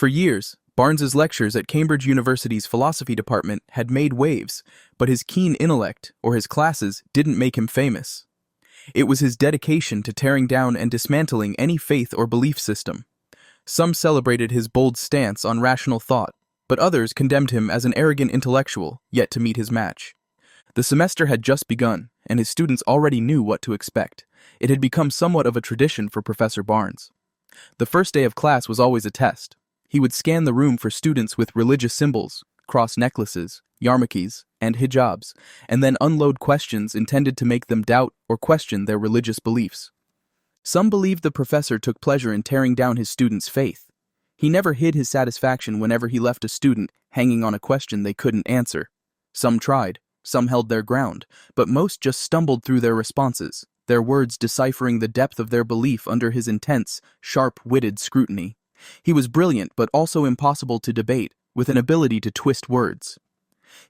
For years, Barnes's lectures at Cambridge University's philosophy department had made waves, but his keen intellect, or his classes, didn't make him famous. It was his dedication to tearing down and dismantling any faith or belief system. Some celebrated his bold stance on rational thought, but others condemned him as an arrogant intellectual yet to meet his match. The semester had just begun, and his students already knew what to expect. It had become somewhat of a tradition for Professor Barnes. The first day of class was always a test. He would scan the room for students with religious symbols, cross necklaces, yarmulkes, and hijabs, and then unload questions intended to make them doubt or question their religious beliefs. Some believed the professor took pleasure in tearing down his students' faith. He never hid his satisfaction whenever he left a student hanging on a question they couldn't answer. Some tried, some held their ground, but most just stumbled through their responses, their words deciphering the depth of their belief under his intense, sharp-witted scrutiny. He was brilliant but also impossible to debate, with an ability to twist words.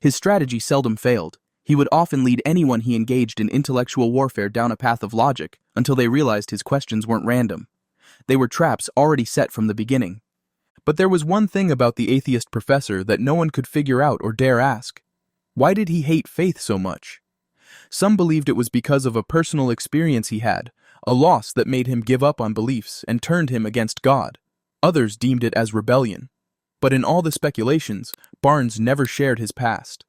His strategy seldom failed. He would often lead anyone he engaged in intellectual warfare down a path of logic until they realized his questions weren't random. They were traps already set from the beginning. But there was one thing about the atheist professor that no one could figure out or dare ask. Why did he hate faith so much? Some believed it was because of a personal experience he had, a loss that made him give up on beliefs and turned him against God. Others deemed it as rebellion. But in all the speculations, Barnes never shared his past.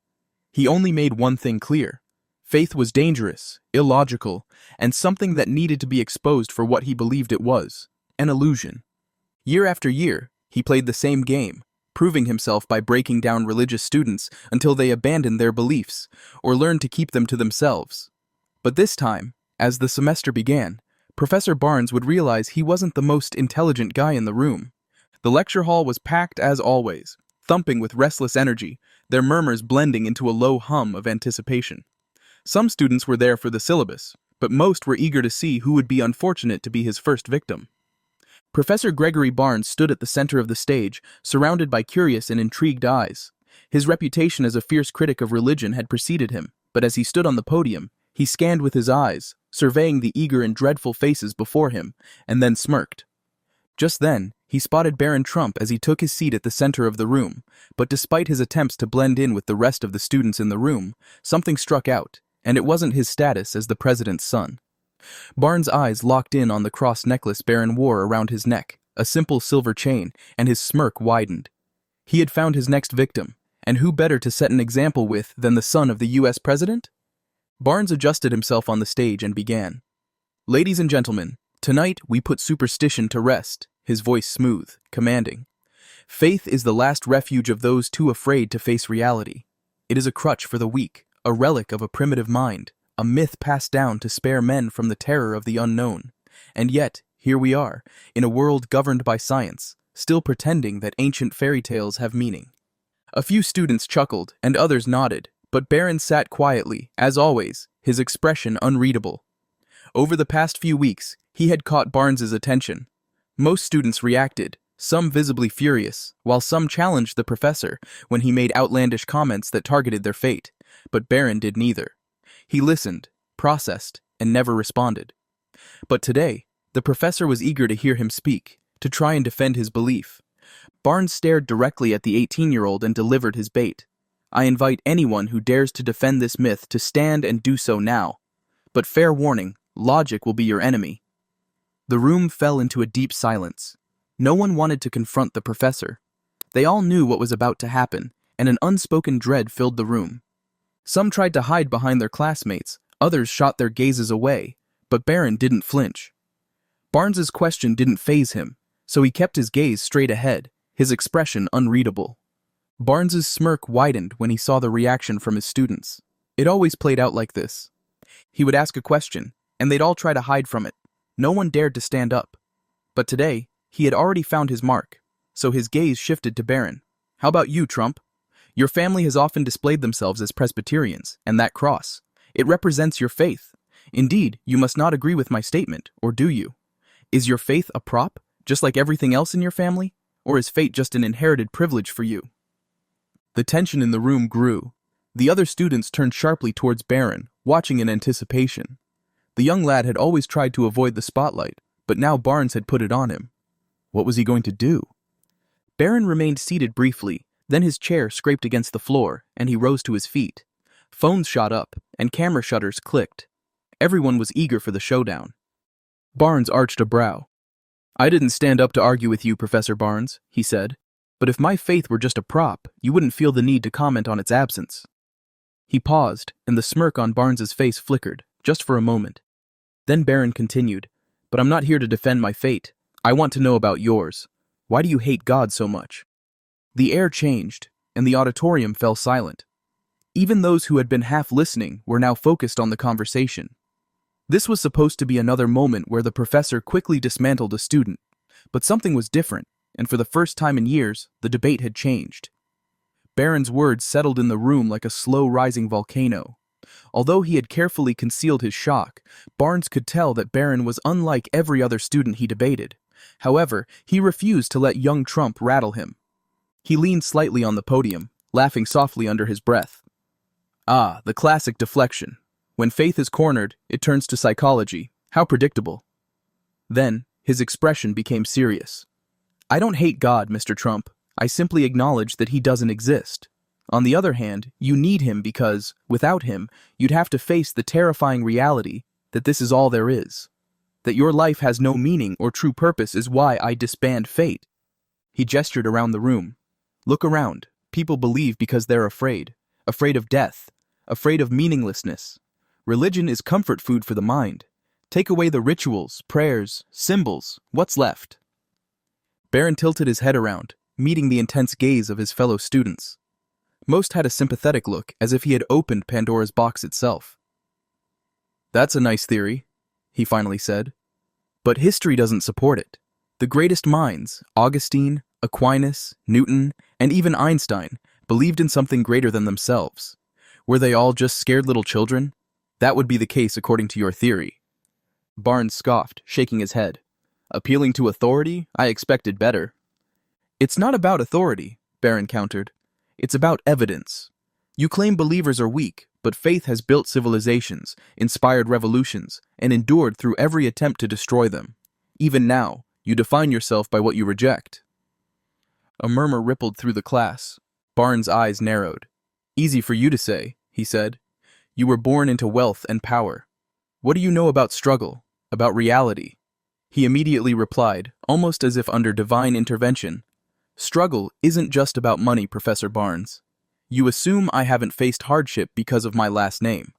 He only made one thing clear. Faith was dangerous, illogical, and something that needed to be exposed for what he believed it was, an illusion. Year after year, he played the same game, proving himself by breaking down religious students until they abandoned their beliefs or learned to keep them to themselves. But this time, as the semester began, Professor Barnes would realize he wasn't the most intelligent guy in the room. The lecture hall was packed as always, thumping with restless energy, their murmurs blending into a low hum of anticipation. Some students were there for the syllabus, but most were eager to see who would be unfortunate to be his first victim. Professor Gregory Barnes stood at the center of the stage, surrounded by curious and intrigued eyes. His reputation as a fierce critic of religion had preceded him, but as he stood on the podium, he scanned with his eyes, surveying the eager and dreadful faces before him, and then smirked. Just then, he spotted Barron Trump as he took his seat at the center of the room, but despite his attempts to blend in with the rest of the students in the room, something struck out, and it wasn't his status as the president's son. Barnes' eyes locked in on the cross necklace Barron wore around his neck, a simple silver chain, and his smirk widened. He had found his next victim, and who better to set an example with than the son of the U.S. president? Barnes adjusted himself on the stage and began. "Ladies and gentlemen, tonight we put superstition to rest," his voice smooth, commanding. "Faith is the last refuge of those too afraid to face reality. It is a crutch for the weak, a relic of a primitive mind, a myth passed down to spare men from the terror of the unknown. And yet, here we are, in a world governed by science, still pretending that ancient fairy tales have meaning." A few students chuckled and others nodded, but Barron sat quietly, as always, his expression unreadable. Over the past few weeks, he had caught Barnes's attention. Most students reacted, some visibly furious, while some challenged the professor when he made outlandish comments that targeted their fate, but Barron did neither. He listened, processed, and never responded. But today, the professor was eager to hear him speak, to try and defend his belief. Barnes stared directly at the 18-year-old and delivered his bait. "I invite anyone who dares to defend this myth to stand and do so now. But fair warning, logic will be your enemy." The room fell into a deep silence. No one wanted to confront the professor. They all knew what was about to happen, and an unspoken dread filled the room. Some tried to hide behind their classmates, others shot their gazes away, but Barron didn't flinch. Barnes's question didn't faze him, so he kept his gaze straight ahead, his expression unreadable. Barnes's smirk widened when he saw the reaction from his students. It always played out like this. He would ask a question, and they'd all try to hide from it. No one dared to stand up. But today, he had already found his mark, so his gaze shifted to Barron. "How about you, Trump? Your family has often displayed themselves as Presbyterians, and that cross. It represents your faith. Indeed, you must not agree with my statement, or do you? Is your faith a prop, just like everything else in your family? Or is fate just an inherited privilege for you?" The tension in the room grew. The other students turned sharply towards Barron, watching in anticipation. The young lad had always tried to avoid the spotlight, but now Barnes had put it on him. What was he going to do? Barron remained seated briefly, then his chair scraped against the floor, and he rose to his feet. Phones shot up, and camera shutters clicked. Everyone was eager for the showdown. Barnes arched a brow. "I didn't stand up to argue with you, Professor Barnes," he said. "But if my faith were just a prop, you wouldn't feel the need to comment on its absence." He paused, and the smirk on Barnes's face flickered, just for a moment. Then Barron continued, "But I'm not here to defend my fate. I want to know about yours. Why do you hate God so much?" The air changed, and the auditorium fell silent. Even those who had been half listening were now focused on the conversation. This was supposed to be another moment where the professor quickly dismantled a student, but something was different, and for the first time in years, the debate had changed. Barron's words settled in the room like a slow-rising volcano. Although he had carefully concealed his shock, Barnes could tell that Barron was unlike every other student he debated. However, he refused to let young Trump rattle him. He leaned slightly on the podium, laughing softly under his breath. Ah, the classic deflection. When faith is cornered, it turns to psychology. How predictable. Then, his expression became serious. "I don't hate God, Mr. Trump. I simply acknowledge that he doesn't exist. On the other hand, you need him because, without him, you'd have to face the terrifying reality that this is all there is. That your life has no meaning or true purpose is why I disband faith." He gestured around the room. "Look around. People believe because they're afraid. Afraid of death. Afraid of meaninglessness. Religion is comfort food for the mind. Take away the rituals, prayers, symbols. What's left?" Barron tilted his head around, meeting the intense gaze of his fellow students. Most had a sympathetic look, as if he had opened Pandora's box itself. "That's a nice theory," he finally said. "But history doesn't support it. The greatest minds, Augustine, Aquinas, Newton, and even Einstein, believed in something greater than themselves. Were they all just scared little children? That would be the case according to your theory." Barnes scoffed, shaking his head. "Appealing to authority? I expected better." "It's not about authority," Barron countered. "It's about evidence. You claim believers are weak, but faith has built civilizations, inspired revolutions, and endured through every attempt to destroy them. Even now, you define yourself by what you reject." A murmur rippled through the class. Barnes' eyes narrowed. "Easy for you to say," he said. "You were born into wealth and power. What do you know about struggle, about reality?" He immediately replied, almost as if under divine intervention. "Struggle isn't just about money, Professor Barnes. You assume I haven't faced hardship because of my last name.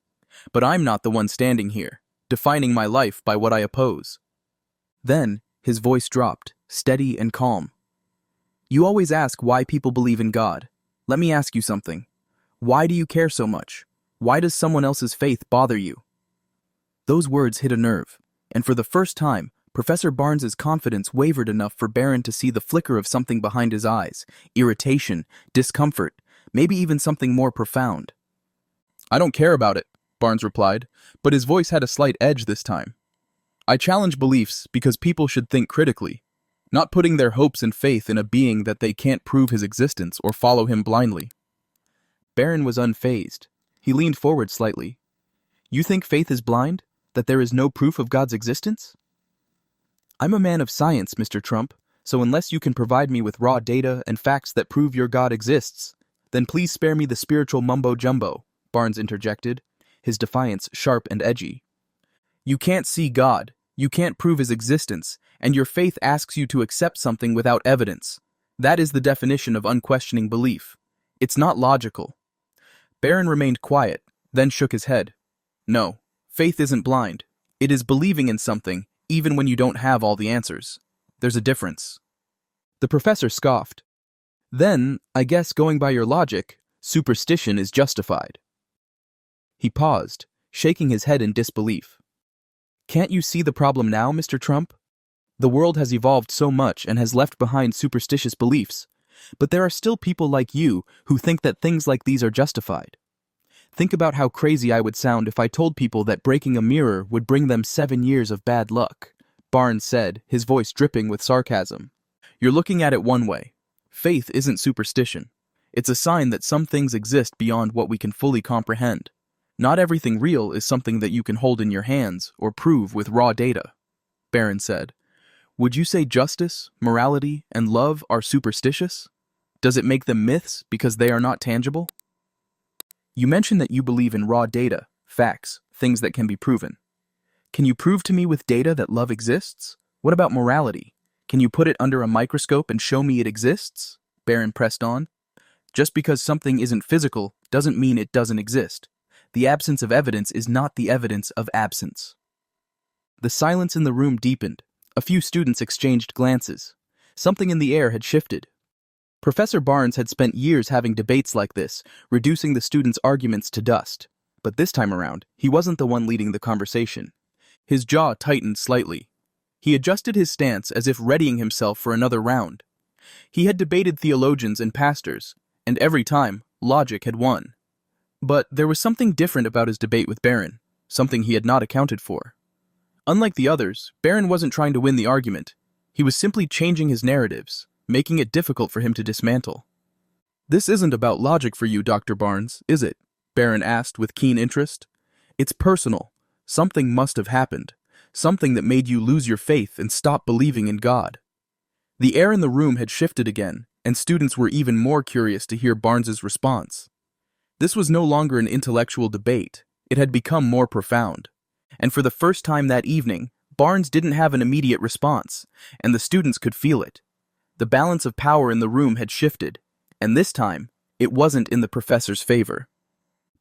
But I'm not the one standing here, defining my life by what I oppose." Then, his voice dropped, steady and calm. "You always ask why people believe in God. Let me ask you something. Why do you care so much? Why does someone else's faith bother you?" Those words hit a nerve, and for the first time, Professor Barnes's confidence wavered enough for Barron to see the flicker of something behind his eyes, irritation, discomfort, maybe even something more profound. "I don't care about it," Barnes replied, but his voice had a slight edge this time. "I challenge beliefs because people should think critically, not putting their hopes and faith in a being that they can't prove his existence or follow him blindly." Barron was unfazed. He leaned forward slightly. "You think faith is blind? That there is no proof of God's existence?" "I'm a man of science, Mr. Trump, so unless you can provide me with raw data and facts that prove your God exists, then please spare me the spiritual mumbo-jumbo," Barnes interjected, his defiance sharp and edgy. "You can't see God, you can't prove his existence, and your faith asks you to accept something without evidence. That is the definition of unquestioning belief. It's not logical." Barron remained quiet, then shook his head. "No, faith isn't blind. It is believing in something, even when you don't have all the answers. There's a difference." The professor scoffed. "Then, I guess going by your logic, superstition is justified." He paused, shaking his head in disbelief. "Can't you see the problem now, Mr. Trump? The world has evolved so much and has left behind superstitious beliefs, but there are still people like you who think that things like these are justified. Think about how crazy I would sound if I told people that breaking a mirror would bring them 7 years of bad luck," Barnes said, his voice dripping with sarcasm. "You're looking at it one way. Faith isn't superstition. It's a sign that some things exist beyond what we can fully comprehend. Not everything real is something that you can hold in your hands or prove with raw data," Barron said. Would you say justice, morality, and love are superstitious? Does it make them myths because they are not tangible? You mentioned that you believe in raw data, facts, things that can be proven. Can you prove to me with data that love exists? What about morality? Can you put it under a microscope and show me it exists? Barron pressed on. Just because something isn't physical doesn't mean it doesn't exist. The absence of evidence is not the evidence of absence. The silence in the room deepened. A few students exchanged glances. Something in the air had shifted. Professor Barnes had spent years having debates like this, reducing the students' arguments to dust. But this time around, he wasn't the one leading the conversation. His jaw tightened slightly. He adjusted his stance as if readying himself for another round. He had debated theologians and pastors, and every time, logic had won. But there was something different about his debate with Barron, something he had not accounted for. Unlike the others, Barron wasn't trying to win the argument. He was simply changing his narratives, making it difficult for him to dismantle. "This isn't about logic for you, Dr. Barnes, is it?" Barron asked with keen interest. "It's personal. Something must have happened. Something that made you lose your faith and stop believing in God." The air in the room had shifted again, and students were even more curious to hear Barnes's response. This was no longer an intellectual debate. It had become more profound. And for the first time that evening, Barnes didn't have an immediate response, and the students could feel it. The balance of power in the room had shifted, and this time, it wasn't in the professor's favor.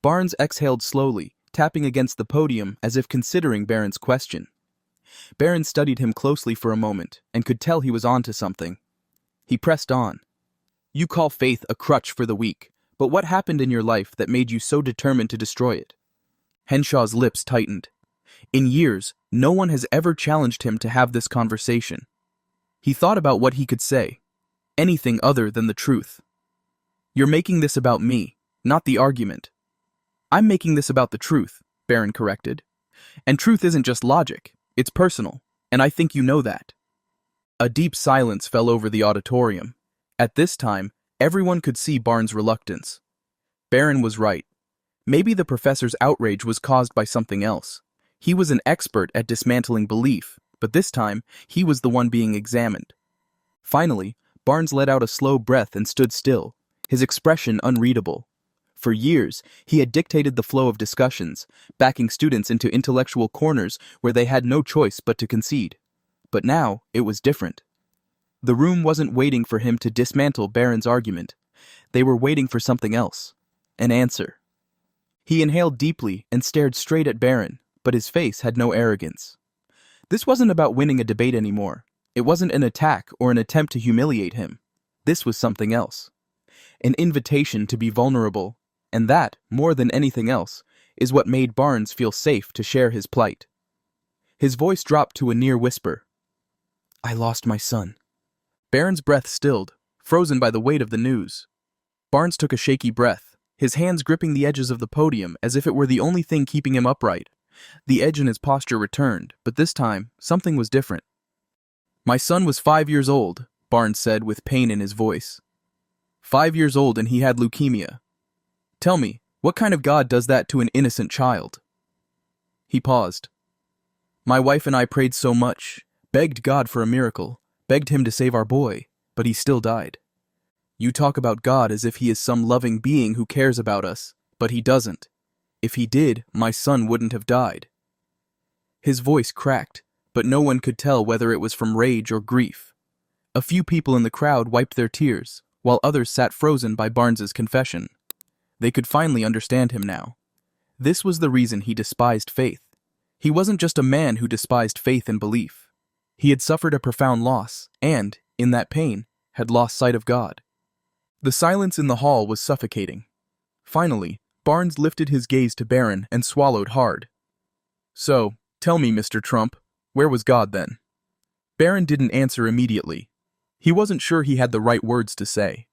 Barnes exhaled slowly, tapping against the podium as if considering Barron's question. Barron studied him closely for a moment and could tell he was onto something. He pressed on. "You call faith a crutch for the weak, but what happened in your life that made you so determined to destroy it?" Henshaw's lips tightened. In years, no one has ever challenged him to have this conversation. He thought about what he could say. Anything other than the truth. "You're making this about me, not the argument." "I'm making this about the truth," Barron corrected. "And truth isn't just logic, it's personal, and I think you know that." A deep silence fell over the auditorium. At this time, everyone could see Barnes' reluctance. Barron was right. Maybe the professor's outrage was caused by something else. He was an expert at dismantling belief, but this time, he was the one being examined. Finally, Barnes let out a slow breath and stood still, his expression unreadable. For years, he had dictated the flow of discussions, backing students into intellectual corners where they had no choice but to concede. But now, it was different. The room wasn't waiting for him to dismantle Barron's argument. They were waiting for something else. An answer. He inhaled deeply and stared straight at Barron, but his face had no arrogance. This wasn't about winning a debate anymore. It wasn't an attack or an attempt to humiliate him. This was something else. An invitation to be vulnerable, and that, more than anything else, is what made Barnes feel safe to share his plight. His voice dropped to a near whisper. "I lost my son." Barron's breath stilled, frozen by the weight of the news. Barnes took a shaky breath, his hands gripping the edges of the podium as if it were the only thing keeping him upright. The edge in his posture returned, but this time, something was different. "My son was 5 years old," Barnes said with pain in his voice. 5 years old and he had leukemia. Tell me, what kind of God does that to an innocent child?" He paused. "My wife and I prayed so much, begged God for a miracle, begged him to save our boy, but he still died. You talk about God as if he is some loving being who cares about us, but he doesn't. If he did, my son wouldn't have died." His voice cracked, but no one could tell whether it was from rage or grief. A few people in the crowd wiped their tears, while others sat frozen by Barnes's confession. They could finally understand him now. This was the reason he despised faith. He wasn't just a man who despised faith and belief. He had suffered a profound loss, and, in that pain, had lost sight of God. The silence in the hall was suffocating. Finally, Barnes lifted his gaze to Barron and swallowed hard. "So, tell me, Mr. Trump, where was God then?" Barron didn't answer immediately. He wasn't sure he had the right words to say.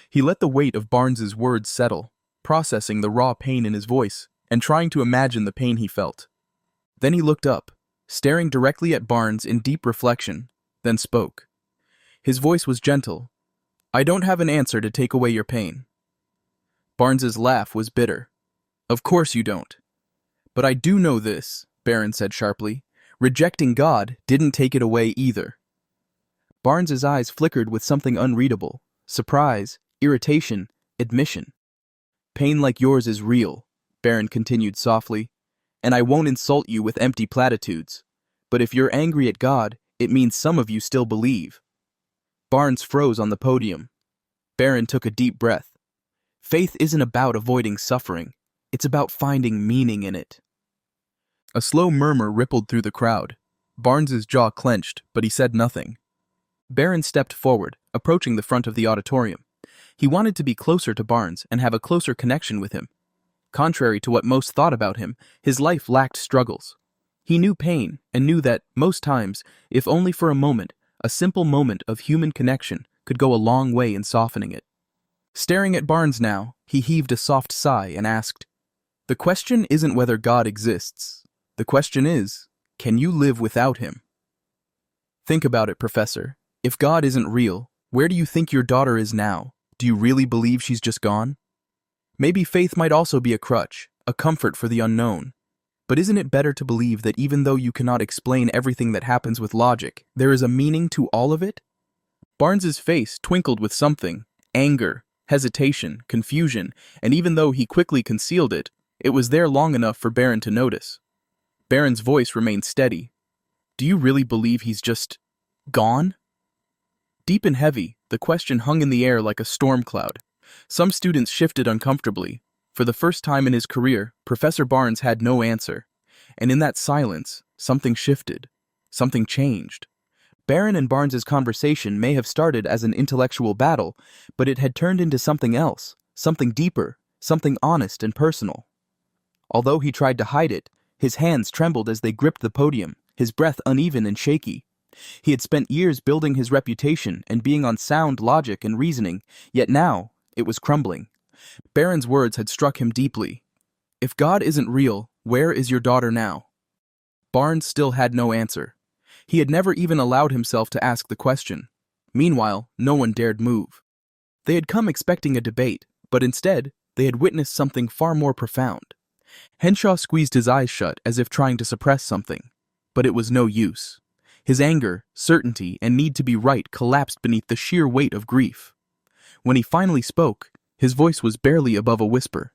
He let the weight of Barnes's words settle, processing the raw pain in his voice and trying to imagine the pain he felt. Then he looked up, staring directly at Barnes in deep reflection, then spoke. His voice was gentle. "I don't have an answer to take away your pain." Barnes's laugh was bitter. "Of course you don't. But I do know this," Barron said sharply. "Rejecting God didn't take it away either. Barnes's eyes flickered with something unreadable: surprise, irritation, admission. "Pain like yours is real," Barron continued softly, "and I won't insult you with empty platitudes. But if you're angry at God, it means some of you still believe." Barnes froze on the podium. Barron took a deep breath. "Faith isn't about avoiding suffering. It's about finding meaning in it." A slow murmur rippled through the crowd. Barnes's jaw clenched, but he said nothing. Barron stepped forward, approaching the front of the auditorium. He wanted to be closer to Barnes and have a closer connection with him. Contrary to what most thought about him, his life lacked struggles. He knew pain and knew that, most times, if only for a moment, a simple moment of human connection could go a long way in softening it. Staring at Barnes now, he heaved a soft sigh and asked, "The question isn't whether God exists. The question is, can you live without him?" "Think about it, Professor. If God isn't real, where do you think your daughter is now? Do you really believe she's just gone? Maybe faith might also be a crutch, a comfort for the unknown. But isn't it better to believe that even though you cannot explain everything that happens with logic, there is a meaning to all of it?" Barnes's face twinkled with something: anger, hesitation, confusion, and even though he quickly concealed it, it was there long enough for Barron to notice. Barron's voice remained steady. "Do you really believe he's just gone?" Deep and heavy, the question hung in the air like a storm cloud. Some students shifted uncomfortably. For the first time in his career, Professor Barnes had no answer. And in that silence, something shifted. Something changed. Barron and Barnes's conversation may have started as an intellectual battle, but it had turned into something else, something deeper, something honest and personal. Although he tried to hide it, his hands trembled as they gripped the podium, his breath uneven and shaky. He had spent years building his reputation and being on sound logic and reasoning, yet now it was crumbling. Barron's words had struck him deeply. "If God isn't real, where is your daughter now?" Barnes still had no answer. He had never even allowed himself to ask the question. Meanwhile, no one dared move. They had come expecting a debate, but instead, they had witnessed something far more profound. Henshaw squeezed his eyes shut as if trying to suppress something, but it was no use. His anger, certainty, and need to be right collapsed beneath the sheer weight of grief. When he finally spoke, his voice was barely above a whisper.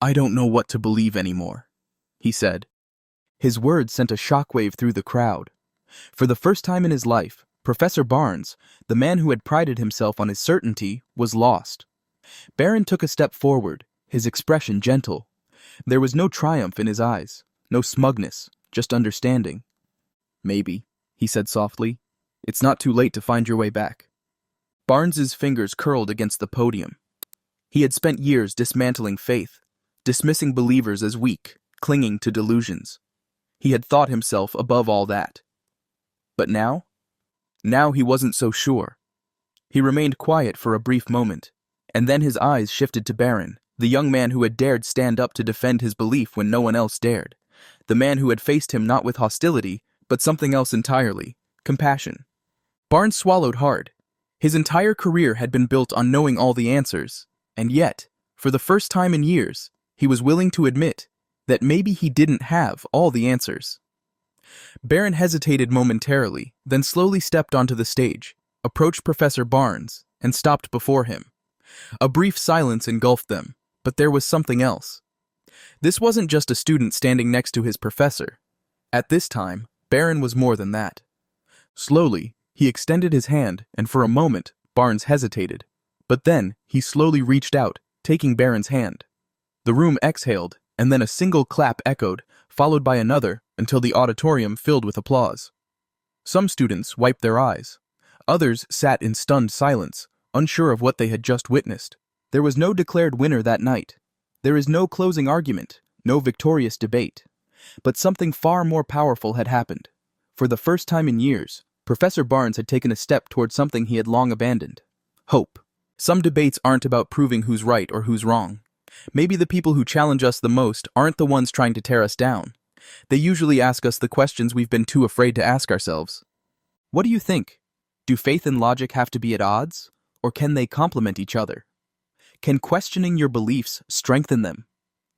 "I don't know what to believe anymore," he said. His words sent a shockwave through the crowd. For the first time in his life, Professor Barnes, the man who had prided himself on his certainty, was lost. Barron took a step forward, his expression gentle. There was no triumph in his eyes, no smugness, just understanding. "Maybe," he said softly, "it's not too late to find your way back." Barnes's fingers curled against the podium. He had spent years dismantling faith, dismissing believers as weak, clinging to delusions. He had thought himself above all that. But now? Now he wasn't so sure. He remained quiet for a brief moment, and then his eyes shifted to Barron, the young man who had dared stand up to defend his belief when no one else dared, the man who had faced him not with hostility, but something else entirely: compassion. Barnes swallowed hard. His entire career had been built on knowing all the answers, and yet, for the first time in years, he was willing to admit that maybe he didn't have all the answers. Barron hesitated momentarily, then slowly stepped onto the stage, approached Professor Barnes, and stopped before him. A brief silence engulfed them, but there was something else. This wasn't just a student standing next to his professor. At this time, Barron was more than that. Slowly, he extended his hand, and for a moment, Barnes hesitated. But then, he slowly reached out, taking Barron's hand. The room exhaled, and then a single clap echoed, followed by another, until the auditorium filled with applause. Some students wiped their eyes. Others sat in stunned silence, unsure of what they had just witnessed. There was no declared winner that night. There is no closing argument, no victorious debate. But something far more powerful had happened. For the first time in years, Professor Barnes had taken a step toward something he had long abandoned: hope. Some debates aren't about proving who's right or who's wrong. Maybe the people who challenge us the most aren't the ones trying to tear us down. They usually ask us the questions we've been too afraid to ask ourselves. What do you think? Do faith and logic have to be at odds, or can they complement each other? Can questioning your beliefs strengthen them?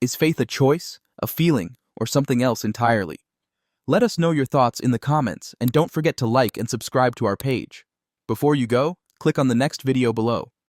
Is faith a choice, a feeling, or something else entirely? Let us know your thoughts in the comments and don't forget to like and subscribe to our page. Before you go, click on the next video below.